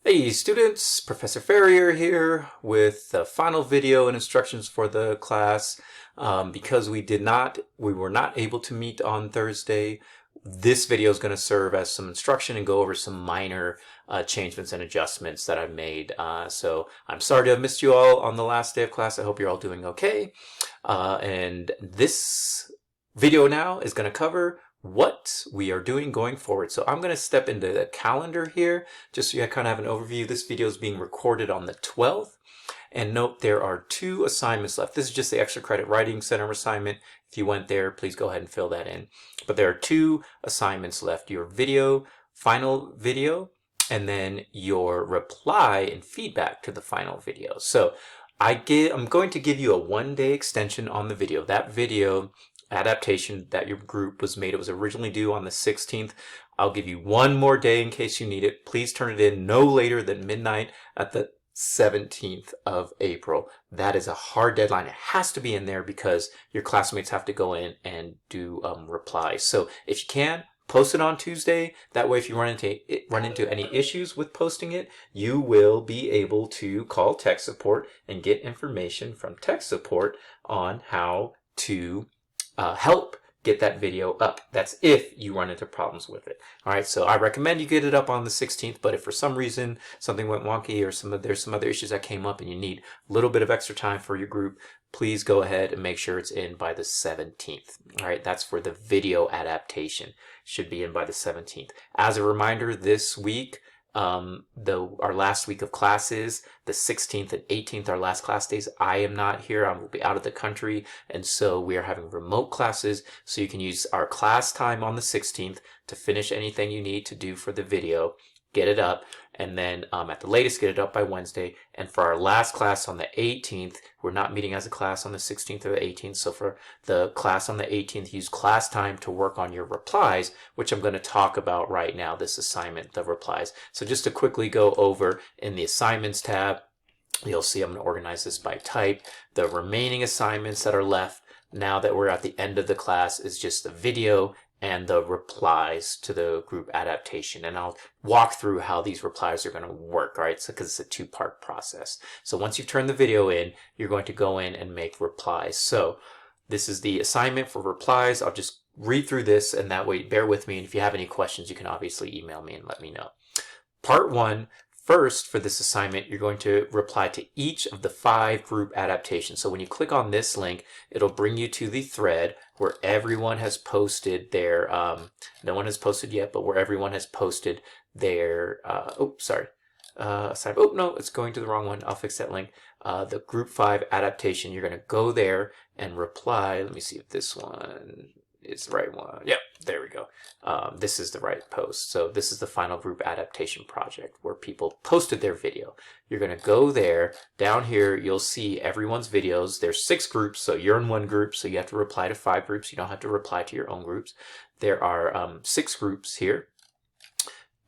Hey students, Professor Ferrier here with the final video and instructions for the class. Because we were not able to meet on Thursday, this video is going to serve as some instruction and go over some minor changements and adjustments that I've made. So I'm sorry to have missed you all on the last day of class. I hope you're all doing okay. And this video now is going to cover what we are doing going forward. So I'm going to step into the calendar here just so you kind of have an overview. This video is being recorded on the 12th. And note there are 2 assignments left. This is just the extra credit writing center assignment. If you went there, please go ahead and fill that in. But there are 2 assignments left. Your final video, and then your reply and feedback to the final video. So I'm going to give you a 1-day extension on the video. That video adaptation that your group was made, it was originally due on the 16th. I'll give you 1 more day in case you need it. Please turn it in no later than midnight at the 17th of April. That is a hard deadline. It has to be in there because your classmates have to go in and do replies. So if you can, post it on Tuesday. That way, if you run into any issues with posting it, you will be able to call tech support and get information from tech support on how to help get that video up. That's if you run into problems with it. All right, so I recommend you get it up on the 16th, but if for some reason something went wonky or there's some other issues that came up and you need a little bit of extra time for your group, please go ahead and make sure it's in by the 17th. All right, that's for the video adaptation. Should be in by the 17th. As a reminder, this week, our last week of classes, the 16th and 18th, our last class days, I am not here. I will be out of the country. And so we are having remote classes. So you can use our class time on the 16th to finish anything you need to do for the video, get it up, and then at the latest, get it up by Wednesday. And for our last class on the 18th, we're not meeting as a class on the 16th or the 18th. So for the class on the 18th, use class time to work on your replies, which I'm going to talk about right now, this assignment, the replies. So just to quickly go over in the assignments tab, you'll see I'm going to organize this by type. The remaining assignments that are left now that we're at the end of the class is just the video and the replies to the group adaptation. And I'll walk through how these replies are going to work, right? So, because it's a 2-part process. So once you've turned the video in, you're going to go in and make replies. So this is the assignment for replies. I'll just read through this, and that way, bear with me. And if you have any questions, you can obviously email me and let me know. Part 1. First, for this assignment, you're going to reply to each of the 5 group adaptations. So when you click on this link, it'll bring you to the thread where everyone has posted their, no one has posted yet, but where everyone has posted their, assignment. Oh, no, it's going to the wrong one. I'll fix that link. The group 5 adaptation, you're going to go there and reply. Let me see if this one is the right one. Yep, there we go. This is the right post. So this is the final group adaptation project where people posted their video. You're going to go there. Down here, you'll see everyone's videos. There's 6 groups, so you're in one group, so you have to reply to 5 groups. You don't have to reply to your own groups. There are 6 groups here,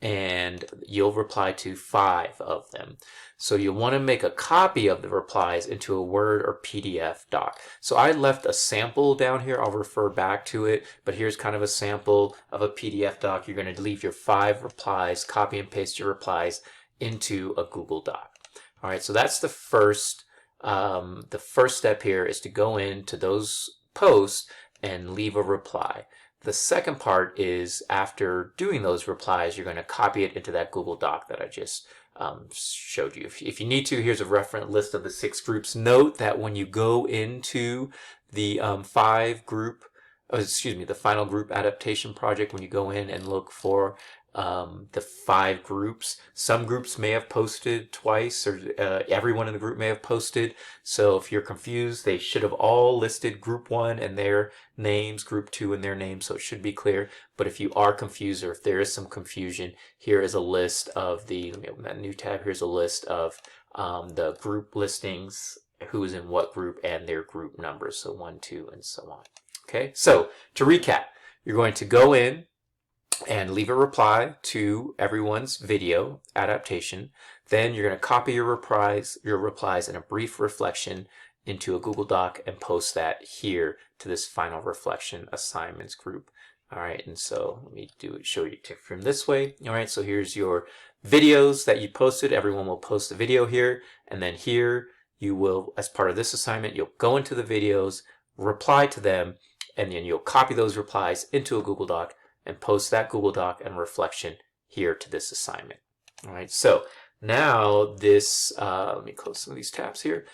and you'll reply to 5 of them. So you'll want to make a copy of the replies into a Word or PDF doc. So I left a sample down here. I'll refer back to it, but here's kind of a sample of a PDF doc. You're going to leave your 5 replies, copy and paste your replies into a Google Doc. All right, so that's the first step here is to go into those posts and leave a reply. The second part is after doing those replies, you're going to copy it into that Google Doc that I just showed you. If you need to, here's a reference list of the 6 groups. Note that when you go into the the final group adaptation project, when you go in and look for the 5 groups, some groups may have posted twice, or everyone in the group may have posted. So if you're confused, they should have all listed group 1 and their names, group 2 and their names, so it should be clear. But if you are confused, or if there is some confusion, here is a list of let me open that new tab. Here's a list of the group listings, who is in what group, and their group numbers, so 1, 2, and so on. Okay, so to recap, you're going to go in and leave a reply to everyone's video adaptation. Then you're going to copy your replies and a brief reflection into a Google Doc and post that here to this final reflection assignments group. All right, and so let me show you from this way. All right, so here's your videos that you posted. Everyone will post a video here, and then here you will, as part of this assignment, you'll go into the videos, reply to them, and then you'll copy those replies into a Google Doc and post that Google Doc and reflection here to this assignment. All right, so now this, let me close some of these tabs here.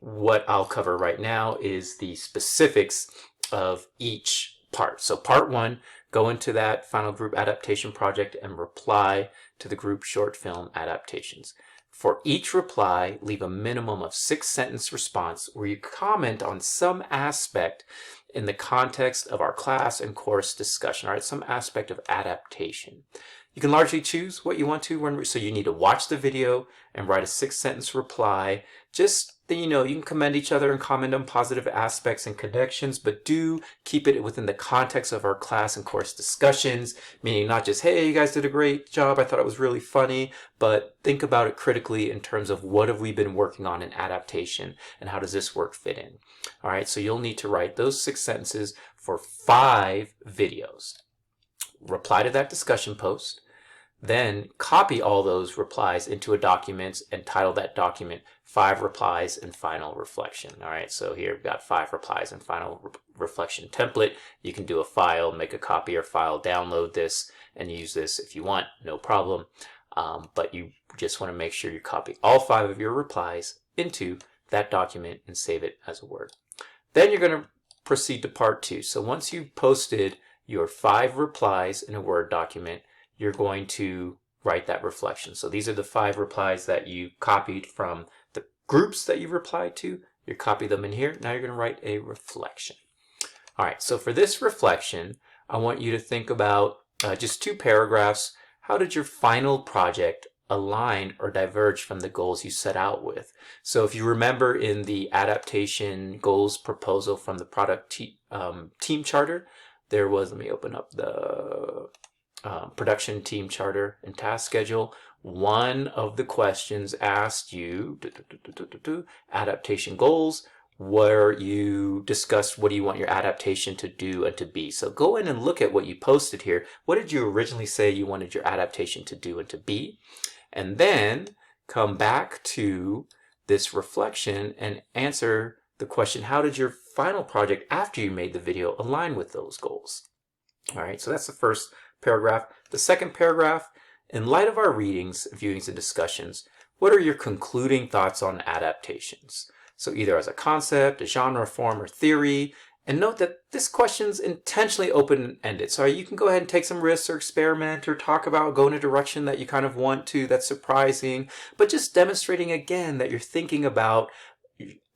What I'll cover right now is the specifics of each part. So part one, go into that final group adaptation project and reply to the group short film adaptations. For each reply, leave a minimum of 6-sentence response where you comment on some aspect in the context of our class and course discussion, all right, some aspect of adaptation. You can largely choose what you want to, so you need to watch the video and write a 6-sentence reply. Just, you know, you can commend each other and comment on positive aspects and connections, but do keep it within the context of our class and course discussions, meaning not just, hey, you guys did a great job, I thought it was really funny, but think about it critically in terms of what have we been working on in adaptation and how does this work fit in. All right, so you'll need to write those 6 sentences for 5 videos. Reply to that discussion post, then copy all those replies into a document and title that document 5 replies and final reflection. All right, so here we've got 5 replies and final reflection template. You can do a file, make a copy or file, download this and use this if you want, no problem. But you just want to make sure you copy all 5 of your replies into that document and save it as a Word. Then you're going to proceed to part 2. So once you've posted your 5 replies in a Word document, you're going to write that reflection. So these are the 5 replies that you copied from the groups that you replied to. You copy them in here. Now you're going to write a reflection. All right, so for this reflection, I want you to think about just 2 paragraphs. How did your final project align or diverge from the goals you set out with? So if you remember in the adaptation goals proposal from the product team charter, there was, let me open up the production team charter and task schedule. One of the questions asked you adaptation goals, where you discussed what do you want your adaptation to do and to be. So go in and look at what you posted here. What did you originally say you wanted your adaptation to do and to be? And then come back to this reflection and answer the question, how did your final project after you made the video align with those goals? All right, so that's the first paragraph. The second paragraph, in light of our readings, viewings, and discussions, what are your concluding thoughts on adaptations? So either as a concept, a genre, form, or theory. And note that this question's intentionally open-ended. So you can go ahead and take some risks or experiment or talk about, go in a direction that you kind of want to, that's surprising, but just demonstrating again that you're thinking about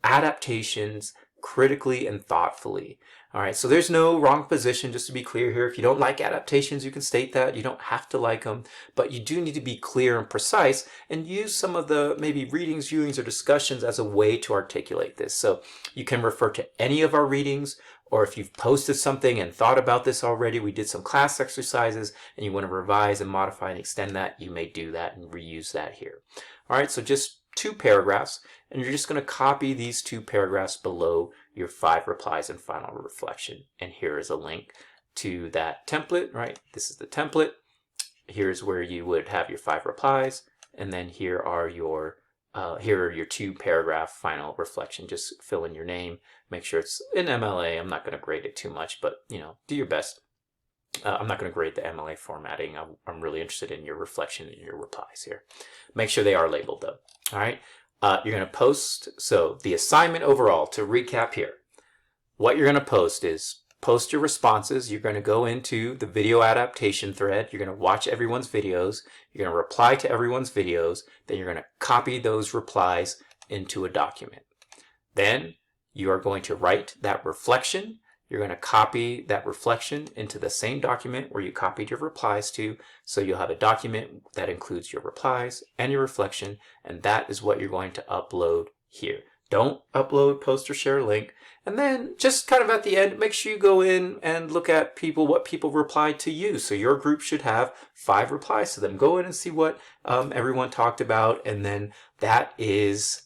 adaptations critically and thoughtfully. All right, so there's no wrong position, just to be clear here. If you don't like adaptations, you can state that. You don't have to like them, but you do need to be clear and precise and use some of the maybe readings, viewings, or discussions as a way to articulate this. So you can refer to any of our readings, or if you've posted something and thought about this already, we did some class exercises, and you want to revise and modify and extend that, you may do that and reuse that here. All right, so just 2 paragraphs, and you're just going to copy these 2 paragraphs below your 5 replies and final reflection. And here is a link to that template, right? This is the template. Here's where you would have your 5 replies, and then here are your 2 paragraph final reflection. Just fill in your name, make sure it's in MLA. I'm not going to grade it too much, but you know, do your best. I'm not going to grade the MLA formatting. I'm really interested in your reflection and your replies here. Make sure they are labeled though. All right. You're going to post. So the assignment overall, to recap here, what you're going to post is post your responses. You're going to go into the video adaptation thread. You're going to watch everyone's videos. You're going to reply to everyone's videos. Then you're going to copy those replies into a document. Then you are going to write that reflection. You're going to copy that reflection into the same document where you copied your replies to. So you'll have a document that includes your replies and your reflection, and that is what you're going to upload here. Don't upload, post, or share a link. And then just kind of at the end, make sure you go in and look at what people replied to you. So your group should have 5 replies to them. Go in and see what everyone talked about, and then that is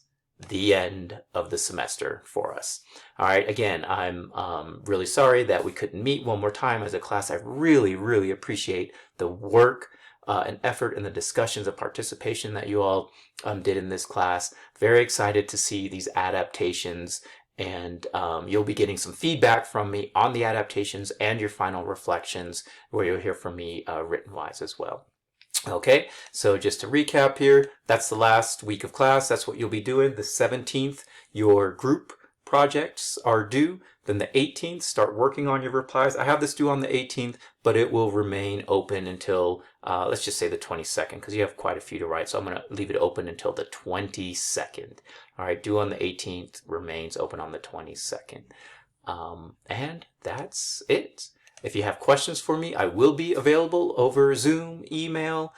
the end of the semester for us. All right, again, I'm really sorry that we couldn't meet one more time as a class. I really, really appreciate the work an effort in the discussions and participation that you all did in this class. Very excited to see these adaptations, and you'll be getting some feedback from me on the adaptations and your final reflections, where you'll hear from me written-wise as well. Okay, so just to recap here, that's the last week of class. That's what you'll be doing. The 17th, your group projects are due. Then the 18th, start working on your replies. I have this due on the 18th, but it will remain open until, let's just say the 22nd, because you have quite a few to write. So I'm going to leave it open until the 22nd. All right, due on the 18th, remains open on the 22nd. And that's it. If you have questions for me, I will be available over Zoom, email.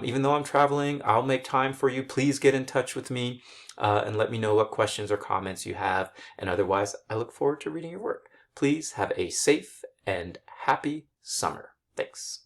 Even though I'm traveling, I'll make time for you. Please get in touch with me and let me know what questions or comments you have. And otherwise, I look forward to reading your work. Please have a safe and happy summer. Thanks.